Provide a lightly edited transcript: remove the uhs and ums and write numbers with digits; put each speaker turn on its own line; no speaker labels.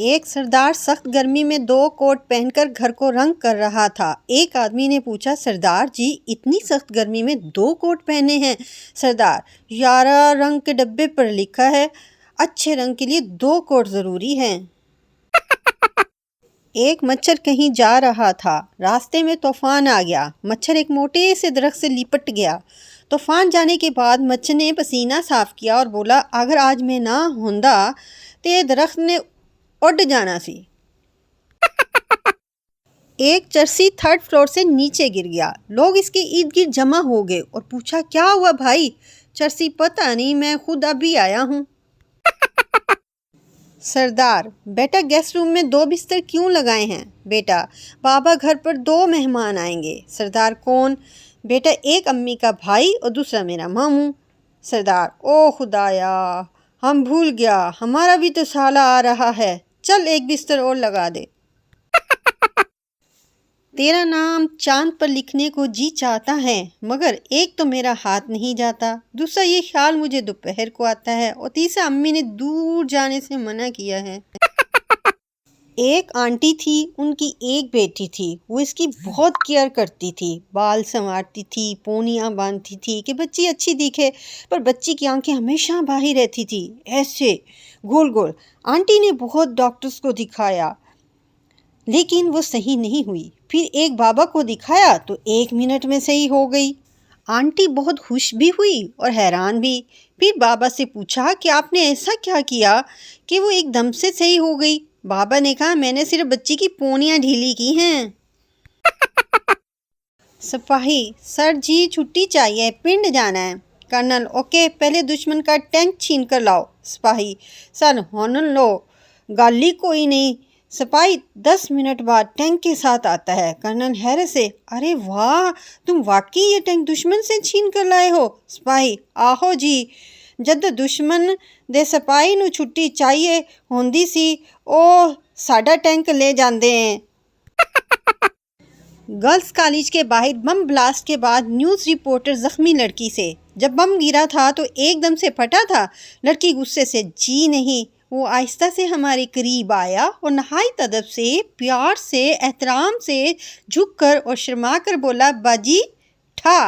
ایک سردار سخت گرمی میں 2 کوٹ پہن کر گھر کو رنگ کر رہا تھا۔ ایک آدمی نے پوچھا، سردار جی اتنی سخت گرمی میں 2 کوٹ پہنے ہیں؟ سردار: 11 رنگ کے ڈبے پر لکھا ہے، اچھے رنگ کے لیے 2 کوٹ ضروری ہیں۔ ایک مچھر کہیں جا رہا تھا، راستے میں طوفان آ گیا، مچھر ایک موٹے سے درخت سے لپٹ گیا۔ طوفان جانے کے بعد مچھر نے پسینہ صاف کیا اور بولا، اگر آج میں نہ ہوندا تو یہ درخت نے اڑ جانا سی۔ ایک چرسی 3rd فلور سے نیچے گر گیا، لوگ اس کے ارد گرد جمع ہو گئے اور پوچھا، کیا ہوا بھائی؟ چرسی: پتہ نہیں، میں خود ابھی آیا ہوں۔ سردار: بیٹا گیسٹ روم میں 2 بستر کیوں لگائے ہیں؟ بیٹا: بابا گھر پر 2 مہمان آئیں گے۔ سردار: کون؟ بیٹا: ایک امی کا بھائی اور دوسرا میرا ماموں۔ سردار: او خدایا، ہم بھول گیا، ہمارا بھی تو سالہ آ رہا ہے، چل ایک بستر اور لگا دے۔ تیرا نام چاند پر لکھنے کو جی چاہتا ہے، مگر ایک تو میرا ہاتھ نہیں جاتا، دوسرا یہ خیال مجھے دوپہر کو آتا ہے، اور تیسرا امی نے دور جانے سے منع کیا ہے۔ ایک آنٹی تھی، ان کی ایک بیٹی تھی، وہ اس کی بہت کیئر کرتی تھی، بال سنوارتی تھی، پونیاں باندھتی تھی کہ بچی اچھی دکھے، پر بچی کی آنکھیں ہمیشہ باہر رہتی تھی، ایسے گول گول۔ آنٹی نے بہت ڈاکٹرز کو دکھایا لیکن وہ صحیح نہیں ہوئی، پھر ایک بابا کو دکھایا تو 1 منٹ میں صحیح ہو گئی۔ آنٹی بہت خوش بھی ہوئی اور حیران بھی، پھر بابا سے پوچھا کہ آپ نے ایسا کیا کیا کہ وہ ایک دم سے صحیح ہو گئی؟ بابا نے کہا، میں نے صرف بچی کی پونیاں ڈھیلی کی ہیں۔ سپاہی: سر جی چھٹی چاہیے، پنڈ جانا ہے۔ کرنل: اوکے، پہلے دشمن کا ٹینک چھین کر لاؤ۔ سپاہی: سر ہون لو، گل ہی کوئی نہیں۔ سپاہی: 10 منٹ بعد ٹینک کے ساتھ آتا ہے۔ کرنل حیرت سے: ارے واہ، تم واقعی یہ ٹینک دشمن سے چھین کر لائے ہو؟ سپاہی: آہو جی، جدو دشمن دے سپاہی نوں چھٹی چاہیے ہوندی سی، او ساڈا ٹینک لے جاندے ہیں۔ گرلز کالج کے باہر بم بلاسٹ کے بعد نیوز رپورٹر زخمی لڑکی سے: جب بم گرا تھا تو ایک دم سے پھٹا تھا؟ لڑکی غصے سے: جی نہیں، وہ آہستہ سے ہمارے قریب آیا اور نہایت ادب سے، پیار سے، احترام سے جھک کر اور شرما کر بولا، باجی ٹھا۔